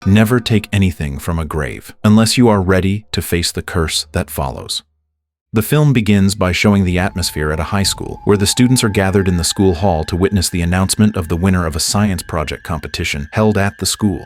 Never take anything from a grave, unless you are ready to face the curse that follows. The film begins by showing the atmosphere at a high school, where the students are gathered in the school hall to witness the announcement of the winner of a science project competition held at the school.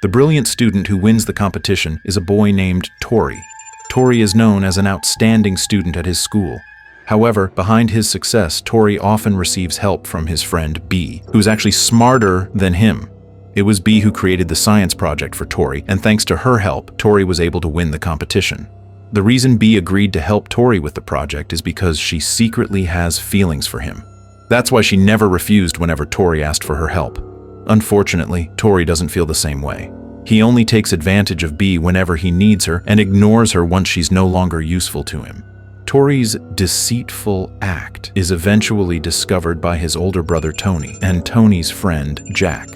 The brilliant student who wins the competition is a boy named Tori. Tori is known as an outstanding student at his school. However, behind his success, Tori often receives help from his friend B, who's actually smarter than him. It was B who created the science project for Tori, and thanks to her help, Tori was able to win the competition. The reason B agreed to help Tori with the project is because she secretly has feelings for him. That's why she never refused whenever Tori asked for her help. Unfortunately, Tori doesn't feel the same way. He only takes advantage of B whenever he needs her and ignores her once she's no longer useful to him. Tori's deceitful act is eventually discovered by his older brother Tony and Tony's friend Jack.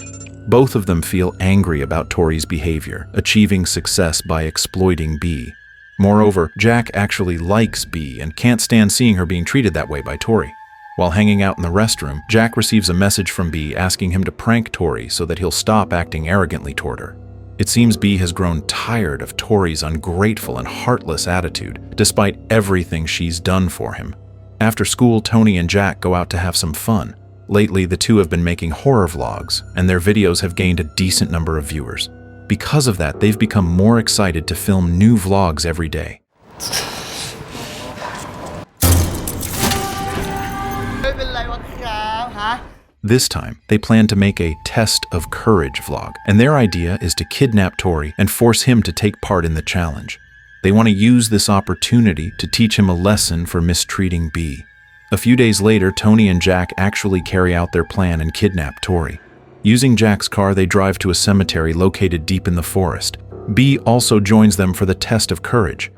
Both of them feel angry about Tori's behavior, achieving success by exploiting B. Moreover, Jack actually likes B and can't stand seeing her being treated that way by Tori. While hanging out in the restroom, Jack receives a message from B asking him to prank Tori so that he'll stop acting arrogantly toward her. It seems B has grown tired of Tori's ungrateful and heartless attitude, despite everything she's done for him. After school, Tony and Jack go out to have some fun. Lately, the two have been making horror vlogs, and their videos have gained a decent number of viewers. Because of that, they've become more excited to film new vlogs every day. This time, they plan to make a test of courage vlog, and their idea is to kidnap Tori and force him to take part in the challenge. They want to use this opportunity to teach him a lesson for mistreating B. A few days later, Tony and Jack actually carry out their plan and kidnap Tori. Using Jack's car, they drive to a cemetery located deep in the forest. B also joins them for the test of courage.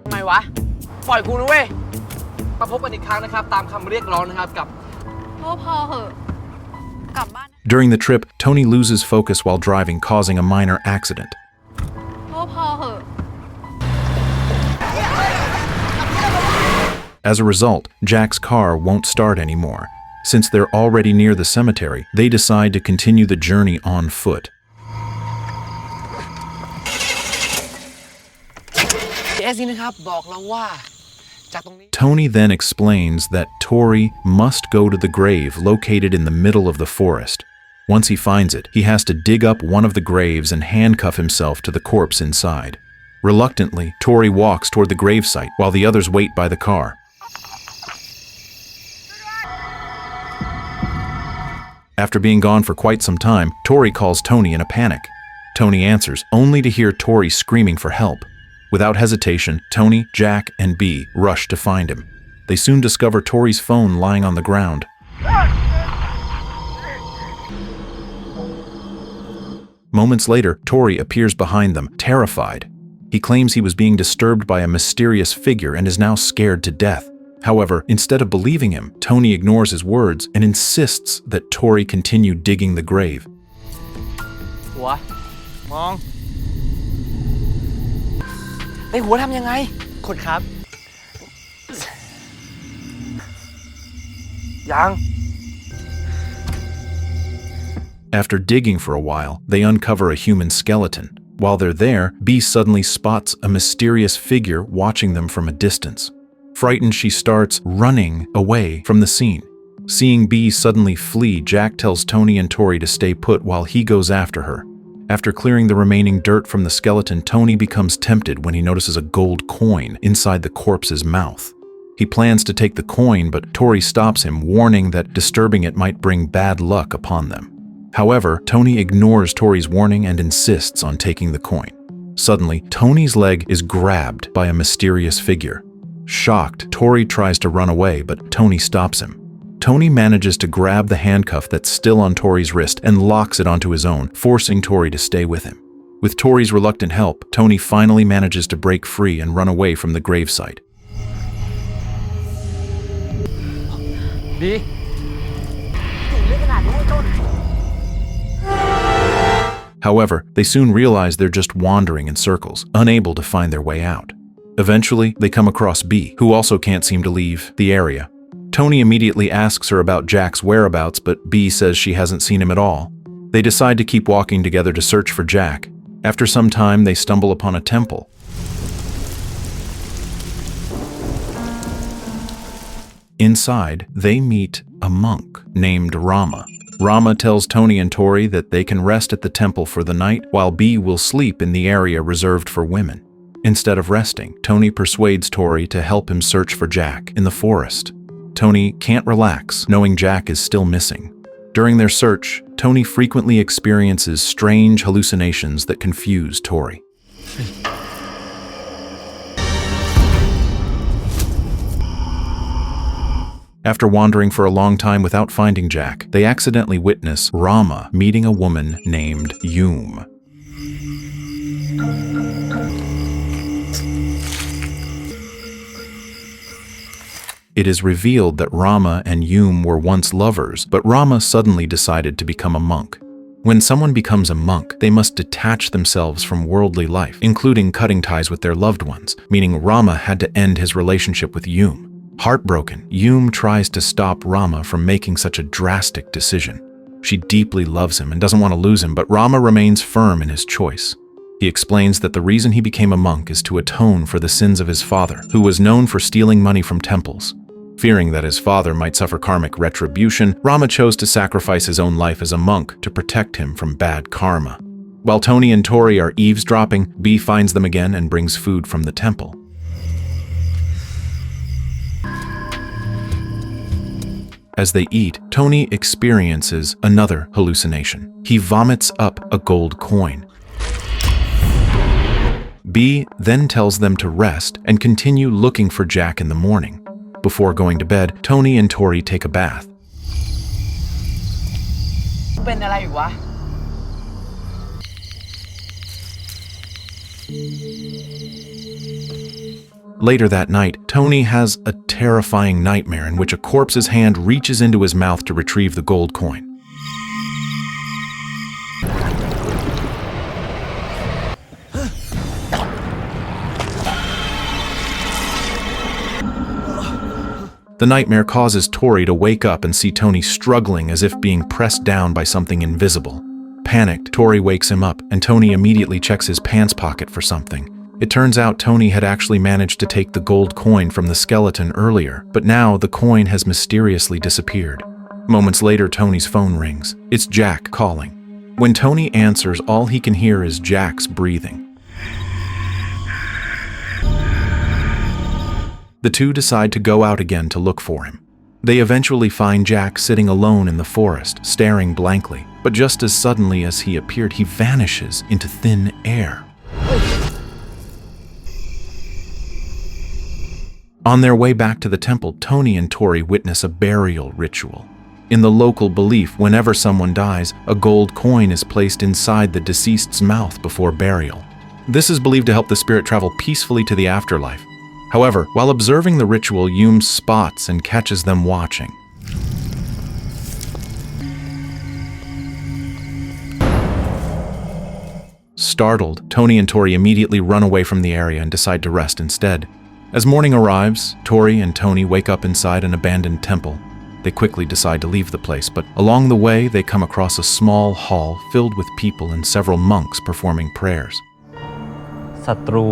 During the trip, Tony loses focus while driving, causing a minor accident. As a result, Jack's car won't start anymore. Since they're already near the cemetery, they decide to continue the journey on foot. Tony then explains that Tori must go to the grave located in the middle of the forest. Once he finds it, he has to dig up one of the graves and handcuff himself to the corpse inside. Reluctantly, Tori walks toward the gravesite while the others wait by the car. After being gone for quite some time, Tori calls Tony in a panic. Tony answers, only to hear Tori screaming for help. Without hesitation, Tony, Jack, and B rush to find him. They soon discover Tori's phone lying on the ground. Moments later, Tori appears behind them, terrified. He claims he was being disturbed by a mysterious figure and is now scared to death. However, instead of believing him, Tony ignores his words and insists that Tori continue digging the grave. After digging for a while, they uncover a human skeleton. While they're there, B suddenly spots a mysterious figure watching them from a distance. Frightened, she starts running away from the scene. Seeing B suddenly flee, Jack tells Tony and Tori to stay put while he goes after her. After clearing the remaining dirt from the skeleton, Tony becomes tempted when he notices a gold coin inside the corpse's mouth. He plans to take the coin, but Tori stops him, warning that disturbing it might bring bad luck upon them. However, Tony ignores Tori's warning and insists on taking the coin. Suddenly, Tony's leg is grabbed by a mysterious figure. Shocked, Tori tries to run away, but Tony stops him. Tony manages to grab the handcuff that's still on Tori's wrist and locks it onto his own, forcing Tori to stay with him. With Tori's reluctant help, Tony finally manages to break free and run away from the gravesite. However, they soon realize they're just wandering in circles, unable to find their way out. Eventually, they come across B, who also can't seem to leave the area. Tony immediately asks her about Jack's whereabouts, but B says she hasn't seen him at all. They decide to keep walking together to search for Jack. After some time, they stumble upon a temple. Inside, they meet a monk named Rama. Rama tells Tony and Tori that they can rest at the temple for the night, while B will sleep in the area reserved for women. Instead of resting, Tony persuades Tori to help him search for Jack in the forest. Tony can't relax, knowing Jack is still missing. During their search, Tony frequently experiences strange hallucinations that confuse Tori. After wandering for a long time without finding Jack, they accidentally witness Rama meeting a woman named Yum. It is revealed that Rama and Yum were once lovers, but Rama suddenly decided to become a monk. When someone becomes a monk, they must detach themselves from worldly life, including cutting ties with their loved ones, meaning Rama had to end his relationship with Yum. Heartbroken, Yum tries to stop Rama from making such a drastic decision. She deeply loves him and doesn't want to lose him, but Rama remains firm in his choice. He explains that the reason he became a monk is to atone for the sins of his father, who was known for stealing money from temples. Fearing that his father might suffer karmic retribution, Rama chose to sacrifice his own life as a monk to protect him from bad karma. While Tony and Tori are eavesdropping, B finds them again and brings food from the temple. As they eat, Tony experiences another hallucination. He vomits up a gold coin. B then tells them to rest and continue looking for Jack in the morning. Before going to bed, Tony and Tori take a bath. Later that night, Tony has a terrifying nightmare in which a corpse's hand reaches into his mouth to retrieve the gold coin. The nightmare causes Tori to wake up and see Tony struggling as if being pressed down by something invisible. Panicked, Tori wakes him up, and Tony immediately checks his pants pocket for something. It turns out Tony had actually managed to take the gold coin from the skeleton earlier, but now the coin has mysteriously disappeared. Moments later, Tony's phone rings. It's Jack calling. When Tony answers, all he can hear is Jack's breathing. The two decide to go out again to look for him. They eventually find Jack sitting alone in the forest, staring blankly, but just as suddenly as he appeared, he vanishes into thin air. On their way back to the temple, Tony and Tori witness a burial ritual. In the local belief, whenever someone dies, a gold coin is placed inside the deceased's mouth before burial. This is believed to help the spirit travel peacefully to the afterlife. However, while observing the ritual, Yum spots and catches them watching. Startled, Tony and Tori immediately run away from the area and decide to rest instead. As morning arrives, Tori and Tony wake up inside an abandoned temple. They quickly decide to leave the place, but along the way they come across a small hall filled with people and several monks performing prayers. ศัตรู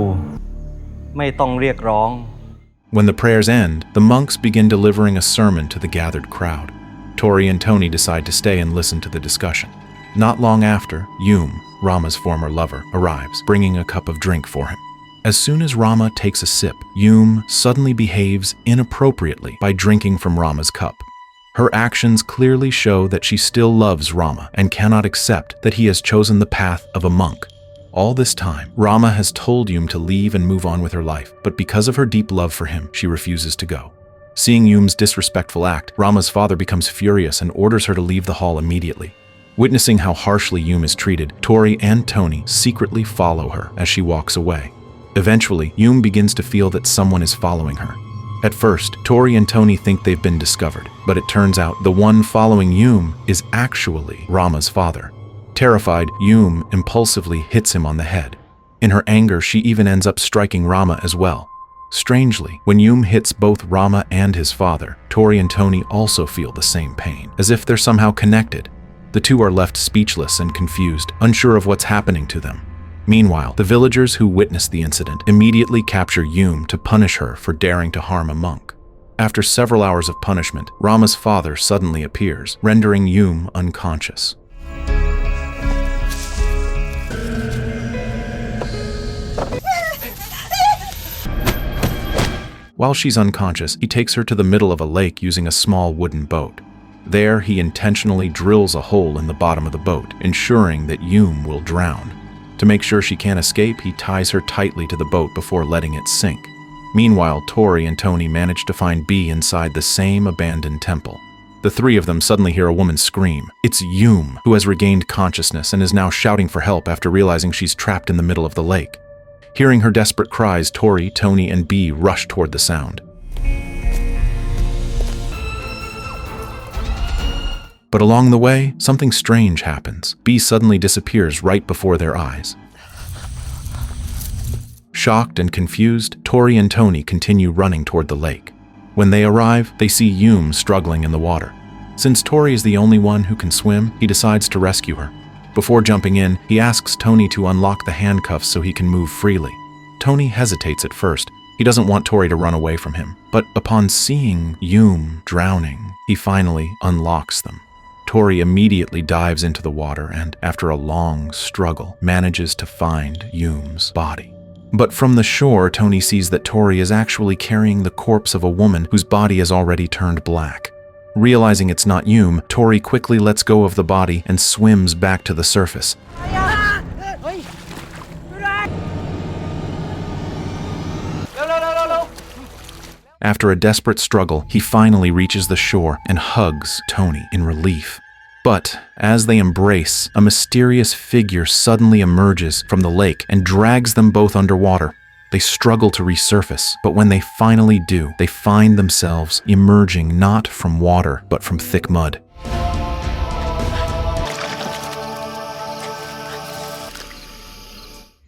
ไม่ต้องเรียกร้อง When the prayers end, the monks begin delivering a sermon to the gathered crowd. Tori and Tony decide to stay and listen to the discussion. Not long after, Yum, Rama's former lover, arrives, bringing a cup of drink for him. As soon as Rama takes a sip, Yum suddenly behaves inappropriately by drinking from Rama's cup. Her actions clearly show that she still loves Rama and cannot accept that he has chosen the path of a monk. All this time, Rama has told Yum to leave and move on with her life, but because of her deep love for him, she refuses to go. Seeing Yum's disrespectful act, Rama's father becomes furious and orders her to leave the hall immediately. Witnessing how harshly Yum is treated, Tori and Tony secretly follow her as she walks away. Eventually, Yum begins to feel that someone is following her. At first, Tori and Tony think they've been discovered, but it turns out the one following Yum is actually Rama's father. Terrified, Yum impulsively hits him on the head. In her anger, she even ends up striking Rama as well. Strangely, when Yum hits both Rama and his father, Tori and Tony also feel the same pain, as if they're somehow connected. The two are left speechless and confused, unsure of what's happening to them. Meanwhile, the villagers who witnessed the incident immediately capture Yum to punish her for daring to harm a monk. After several hours of punishment, Rama's father suddenly appears, rendering Yum unconscious. While she's unconscious, he takes her to the middle of a lake using a small wooden boat. There, he intentionally drills a hole in the bottom of the boat, ensuring that Yum will drown. To make sure she can't escape, he ties her tightly to the boat before letting it sink. Meanwhile, Tori and Tony manage to find Bee inside the same abandoned temple. The three of them suddenly hear a woman scream. It's Yum, who has regained consciousness and is now shouting for help after realizing she's trapped in the middle of the lake. Hearing her desperate cries, Tori, Tony, and Bee rush toward the sound. But along the way, something strange happens. Bee suddenly disappears right before their eyes. Shocked and confused, Tori and Tony continue running toward the lake. When they arrive, they see Yum struggling in the water. Since Tori is the only one who can swim, he decides to rescue her. Before jumping in, he asks Tony to unlock the handcuffs so he can move freely. Tony hesitates at first. He doesn't want Tori to run away from him, but upon seeing Yum drowning, he finally unlocks them. Tori immediately dives into the water and, after a long struggle, manages to find Yum's body. But from the shore, Tony sees that Tori is actually carrying the corpse of a woman whose body has already turned black. Realizing it's not Yum, Tori quickly lets go of the body and swims back to the surface. After a desperate struggle, he finally reaches the shore and hugs Tony in relief. But as they embrace, a mysterious figure suddenly emerges from the lake and drags them both underwater. They struggle to resurface, but when they finally do, they find themselves emerging not from water, but from thick mud.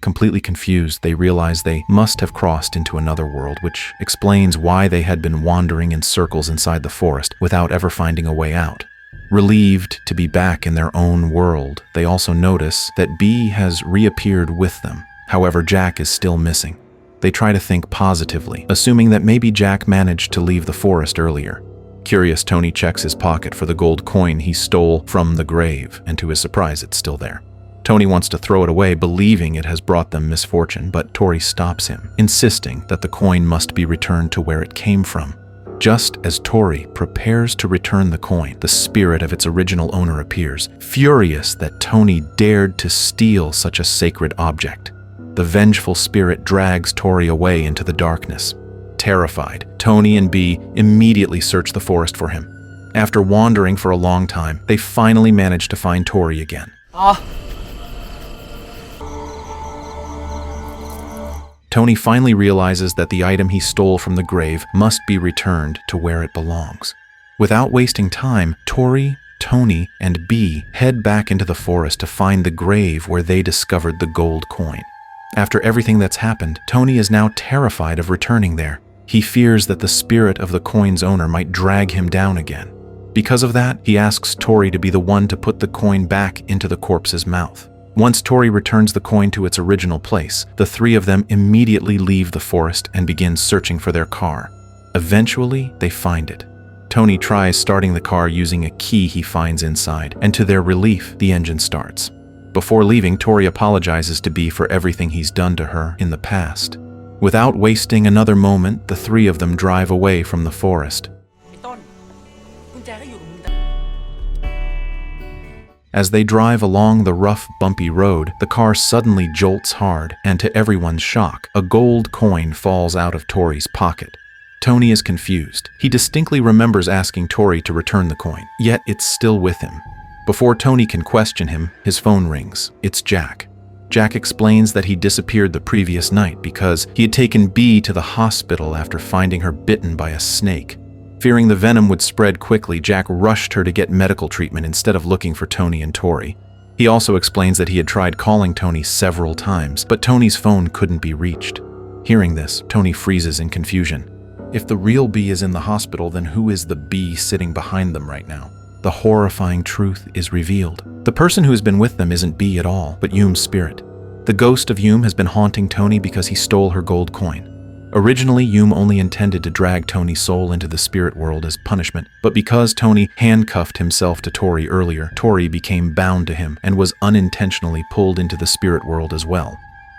Completely confused, they realize they must have crossed into another world, which explains why they had been wandering in circles inside the forest without ever finding a way out. Relieved to be back in their own world, they also notice that Bee has reappeared with them. However, Jack is still missing. They try to think positively, assuming that maybe Jack managed to leave the forest earlier. Curious, Tony checks his pocket for the gold coin he stole from the grave, and to his surprise, it's still there. Tony wants to throw it away, believing it has brought them misfortune, but Tori stops him, insisting that the coin must be returned to where it came from. Just as Tori prepares to return the coin, the spirit of its original owner appears, furious that Tony dared to steal such a sacred object. The vengeful spirit drags Tori away into the darkness. Terrified, Tony and Bee immediately search the forest for him. After wandering for a long time, they finally manage to find Tori again. Tony finally realizes that the item he stole from the grave must be returned to where it belongs. Without wasting time, Tori, Tony, and Bee head back into the forest to find the grave where they discovered the gold coin. After everything that's happened, Tony is now terrified of returning there. He fears that the spirit of the coin's owner might drag him down again. Because of that, he asks Tori to be the one to put the coin back into the corpse's mouth. Once Tori returns the coin to its original place, the three of them immediately leave the forest and begin searching for their car. Eventually, they find it. Tony tries starting the car using a key he finds inside, and to their relief, the engine starts. Before leaving, Tori apologizes to Bee for everything he's done to her in the past. Without wasting another moment, the three of them drive away from the forest. As they drive along the rough, bumpy road, the car suddenly jolts hard, and to everyone's shock, a gold coin falls out of Tori's pocket. Tony is confused. He distinctly remembers asking Tori to return the coin, yet it's still with him. Before Tony can question him, his phone rings. It's Jack. Jack explains that he disappeared the previous night because he had taken Bee to the hospital after finding her bitten by a snake. Fearing the venom would spread quickly, Jack rushed her to get medical treatment instead of looking for Tony and Tori. He also explains that he had tried calling Tony several times, but Tony's phone couldn't be reached. Hearing this, Tony freezes in confusion. If the real Bee is in the hospital, then who is the Bee sitting behind them right now? The horrifying truth is revealed. The person who has been with them isn't Bee at all, but Yum's spirit. The ghost of Hume has been haunting Tony because he stole her gold coin. Originally, Hume only intended to drag Tony's soul into the spirit world as punishment, but because Tony handcuffed himself to Tori earlier, Tori became bound to him and was unintentionally pulled into the spirit world as well.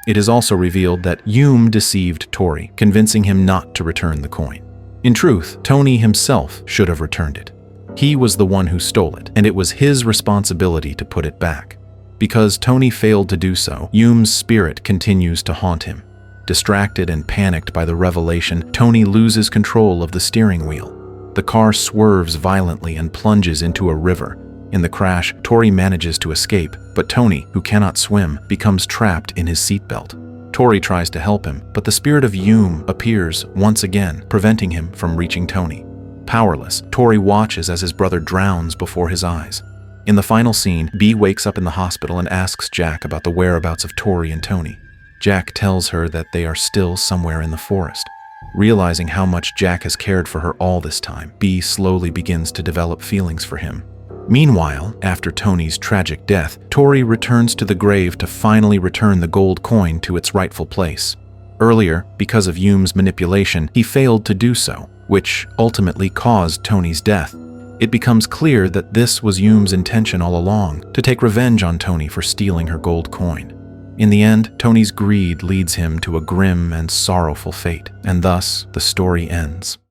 It is also revealed that Hume deceived Tori, convincing him not to return the coin. In truth, Tony himself should have returned it. He was the one who stole it, and it was his responsibility to put it back. Because Tony failed to do so, Hume's spirit continues to haunt him. Distracted and panicked by the revelation, Tony loses control of the steering wheel. The car swerves violently and plunges into a river. In the crash, Tori manages to escape, but Tony, who cannot swim, becomes trapped in his seatbelt. Tori tries to help him, but the spirit of Hume appears once again, preventing him from reaching Tony. Powerless, Tori watches as his brother drowns before his eyes. In the final scene, Bee wakes up in the hospital and asks Jack about the whereabouts of Tori and Tony. Jack tells her that they are still somewhere in the forest. Realizing how much Jack has cared for her all this time, Bee slowly begins to develop feelings for him. Meanwhile, after Tony's tragic death, Tori returns to the grave to finally return the gold coin to its rightful place. Earlier, because of Hume's manipulation, he failed to do so, which ultimately caused Tony's death. It becomes clear that this was Hume's intention all along, to take revenge on Tony for stealing her gold coin. In the end, Tony's greed leads him to a grim and sorrowful fate, and thus the story ends.